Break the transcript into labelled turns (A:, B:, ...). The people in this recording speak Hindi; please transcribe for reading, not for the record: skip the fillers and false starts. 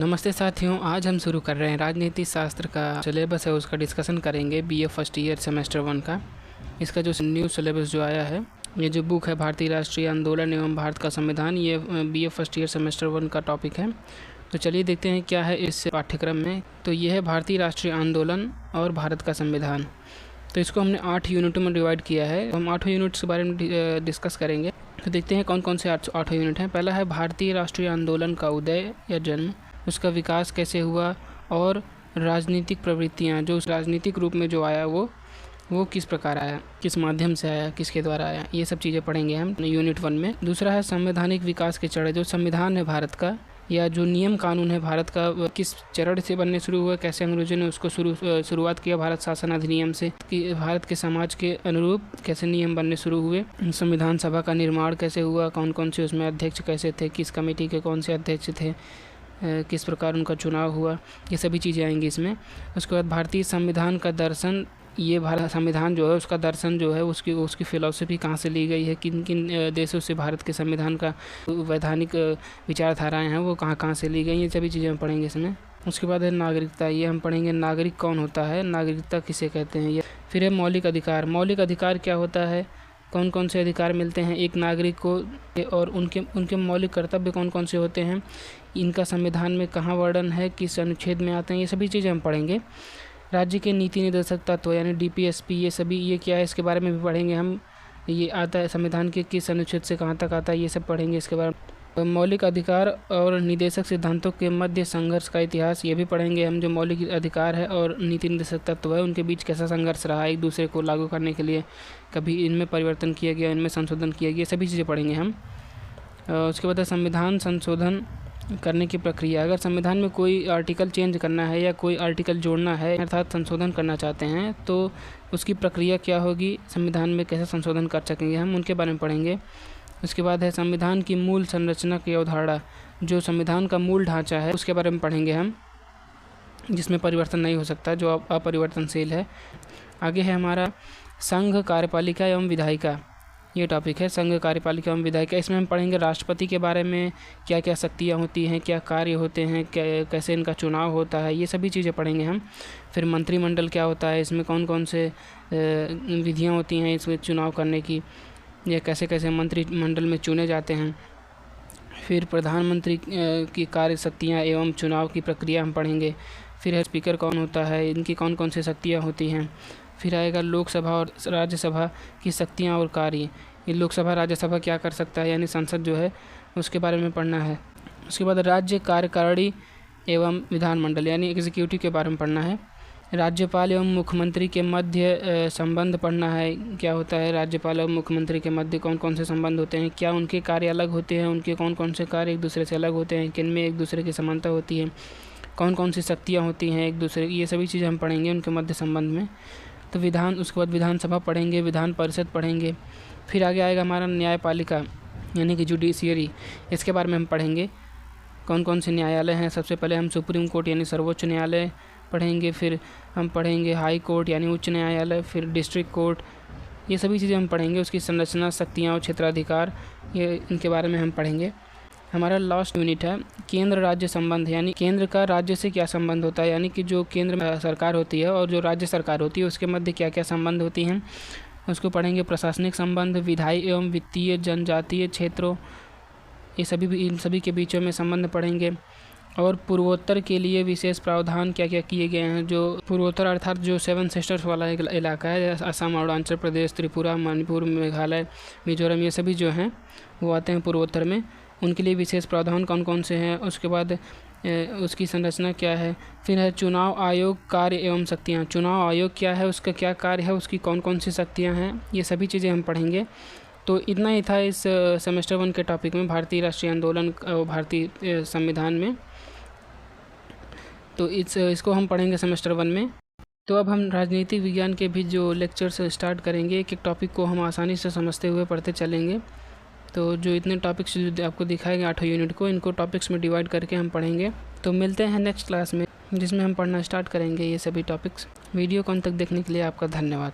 A: नमस्ते साथियों, आज हम शुरू कर रहे हैं राजनीति शास्त्र का सिलेबस है उसका डिस्कशन करेंगे। बीए फर्स्ट ईयर सेमेस्टर 1 का। इसका जो न्यू सिलेबस जो आया है, ये जो बुक है भारतीय राष्ट्रीय आंदोलन एवं भारत का संविधान, ये बीए फर्स्ट ईयर सेमेस्टर 1 का टॉपिक है। तो चलिए देखते हैं क्या है इस पाठ्यक्रम में। तो ये है भारतीय राष्ट्रीय आंदोलन और भारत का संविधान। तो इसको हमने 8 यूनिटों में डिवाइड किया है। हम 8 यूनिट्स के बारे में डिस्कस करेंगे। तो देखते हैं कौन कौन से 8 यूनिट हैं। पहला है भारतीय राष्ट्रीय आंदोलन का उदय या जन्म, उसका विकास कैसे हुआ और राजनीतिक प्रवृत्तियाँ, जो राजनीतिक रूप में जो आया वो किस प्रकार आया, किस माध्यम से आया, किसके द्वारा आया, ये सब चीज़ें पढ़ेंगे हम यूनिट 1 में। दूसरा है संवैधानिक विकास के चरण, जो संविधान है भारत का या जो नियम कानून है भारत का, किस चरण से बनने शुरू हुआ, कैसे अंग्रेजों ने उसको शुरुआत किया भारत शासन अधिनियम से, कि भारत के समाज के अनुरूप कैसे नियम बनने शुरू हुए। संविधान सभा का निर्माण कैसे हुआ, कौन कौन से उसमें अध्यक्ष कैसे थे, किस कमेटी के कौन से अध्यक्ष थे, किस प्रकार उनका चुनाव हुआ, ये सभी चीज़ें आएंगी इसमें। उसके बाद भारतीय संविधान का दर्शन, ये भारत संविधान जो है उसका दर्शन जो है उसकी फ़िलॉसफी कहाँ से ली गई है, किन किन देशों से भारत के संविधान का वैधानिक विचारधाराएं हैं वो कहाँ कहाँ से ली गई, ये सभी चीज़ें हम पढ़ेंगे इसमें। उसके बाद है नागरिकता, ये हम पढ़ेंगे नागरिक कौन होता है, नागरिकता किसे कहते हैं ये। फिर है मौलिक अधिकार, मौलिक अधिकार क्या होता है, कौन कौन से अधिकार मिलते हैं एक नागरिक को और उनके मौलिक कर्तव्य कौन कौन से होते हैं, इनका संविधान में कहाँ वर्णन है, किस अनुच्छेद में आते हैं, ये सभी चीज़ें हम पढ़ेंगे। राज्य के नीति निर्देशक तत्व यानी डीपीएसपी, ये क्या है इसके बारे में भी पढ़ेंगे हम। ये आता है संविधान के किस अनुच्छेद से कहाँ तक आता है, ये सब पढ़ेंगे इसके बारे में। मौलिक अधिकार और निदेशक सिद्धांतों के मध्य संघर्ष का इतिहास, ये भी पढ़ेंगे हम। जो मौलिक अधिकार है और नीति निर्देशक तत्व है उनके बीच कैसा संघर्ष रहा एक दूसरे को लागू करने के लिए, कभी इनमें परिवर्तन किया गया, इनमें संशोधन किया गया, सभी चीज़ें पढ़ेंगे हम। उसके बाद संविधान संशोधन करने की प्रक्रिया, अगर संविधान में कोई आर्टिकल चेंज करना है या कोई आर्टिकल जोड़ना है अर्थात संशोधन करना चाहते हैं तो उसकी प्रक्रिया क्या होगी, संविधान में कैसे संशोधन कर सकेंगे हम, उनके बारे में पढ़ेंगे। उसके बाद है संविधान की मूल संरचना की अवधारणा, जो संविधान का मूल ढांचा है उसके बारे में पढ़ेंगे हम, जिसमें परिवर्तन नहीं हो सकता, जो अपरिवर्तनशील है। आगे है हमारा संघ कार्यपालिका एवं विधायिका, ये टॉपिक है संघ कार्यपालिका एवं विधायिका। इसमें हम पढ़ेंगे राष्ट्रपति के बारे में, क्या क्या शक्तियाँ होती हैं, क्या कार्य होते हैं, कैसे इनका चुनाव होता है, ये सभी चीज़ें पढ़ेंगे हम। फिर मंत्रिमंडल क्या होता है, इसमें कौन कौन से विधियाँ होती हैं इसमें चुनाव करने की, या कैसे कैसे मंत्रिमंडल में चुने जाते हैं। फिर प्रधानमंत्री की कार्य शक्तियाँ एवं चुनाव की प्रक्रिया हम पढ़ेंगे। फिर है स्पीकर कौन होता है, इनकी कौन कौन सी शक्तियाँ होती हैं। फिर आएगा लोकसभा और राज्यसभा की शक्तियाँ और कार्य, ये लोकसभा राज्यसभा क्या कर सकता है यानी संसद जो है उसके बारे में पढ़ना है। उसके बाद राज्य कार्यकारिणी एवं विधानमंडल यानी एग्जीक्यूटिव के बारे में पढ़ना है। राज्यपाल एवं मुख्यमंत्री के मध्य संबंध पढ़ना है, क्या होता है राज्यपाल एवं मुख्यमंत्री के मध्य कौन कौन से संबंध होते हैं, क्या उनके कार्य अलग होते हैं, उनके कौन कौन से कार्य एक दूसरे से अलग होते हैं, किन में एक दूसरे की समानता होती है, कौन कौन सी शक्तियाँ होती हैं एक दूसरे, ये सभी चीज़ें हम पढ़ेंगे उनके मध्य संबंध में। तो उसके बाद विधानसभा पढ़ेंगे, विधान परिषद पढ़ेंगे। फिर आगे आएगा हमारा न्यायपालिका यानी कि जुडिशियरी, इसके बारे में हम पढ़ेंगे कौन कौन से न्यायालय हैं। सबसे पहले हम सुप्रीम कोर्ट यानी सर्वोच्च न्यायालय पढ़ेंगे, फिर हम पढ़ेंगे हाई कोर्ट यानी उच्च न्यायालय, फिर डिस्ट्रिक्ट कोर्ट, ये सभी चीज़ें हम पढ़ेंगे। उसकी संरचना, शक्तियाँ और क्षेत्राधिकार, ये इनके बारे में हम पढ़ेंगे। हमारा लास्ट यूनिट है केंद्र राज्य संबंध, यानी केंद्र का राज्य से क्या संबंध होता है, यानी कि जो केंद्र में सरकार होती है और जो राज्य सरकार होती है उसके मध्य क्या क्या संबंध होती हैं, उसको पढ़ेंगे। प्रशासनिक संबंध, विधायी एवं वित्तीय, जनजातीय क्षेत्रों, ये इन सभी के बीचों में संबंध पढ़ेंगे। और पूर्वोत्तर के लिए विशेष प्रावधान क्या क्या किए गए हैं, जो पूर्वोत्तर अर्थात जो 7 सिस्टर्स वाला इलाका है, असम, अरुणाचल प्रदेश, त्रिपुरा, मणिपुर, मेघालय, मिजोरम, ये सभी जो हैं वो आते हैं पूर्वोत्तर में, उनके लिए विशेष प्रावधान कौन कौन से हैं। उसके बाद उसकी संरचना क्या है। फिर है चुनाव आयोग कार्य एवं शक्तियाँ, चुनाव आयोग क्या है, उसका क्या कार्य है, उसकी कौन कौन सी शक्तियाँ हैं, ये सभी चीज़ें हम पढ़ेंगे। तो इतना ही था इस सेमेस्टर 1 के टॉपिक में, भारतीय राष्ट्रीय आंदोलन भारतीय संविधान में। तो इसको हम पढ़ेंगे सेमेस्टर 1 में। तो अब हम राजनीतिक विज्ञान के भी जो लेक्चर्स स्टार्ट करेंगे, एक एक टॉपिक को हम आसानी से समझते हुए पढ़ते चलेंगे। तो जो इतने टॉपिक्स जो आपको दिखाएंगे 8 यूनिट को, इनको टॉपिक्स में डिवाइड करके हम पढ़ेंगे। तो मिलते हैं नेक्स्ट क्लास में जिसमें हम पढ़ना स्टार्ट करेंगे ये सभी टॉपिक्स। वीडियो को अंत तक देखने के लिए आपका धन्यवाद।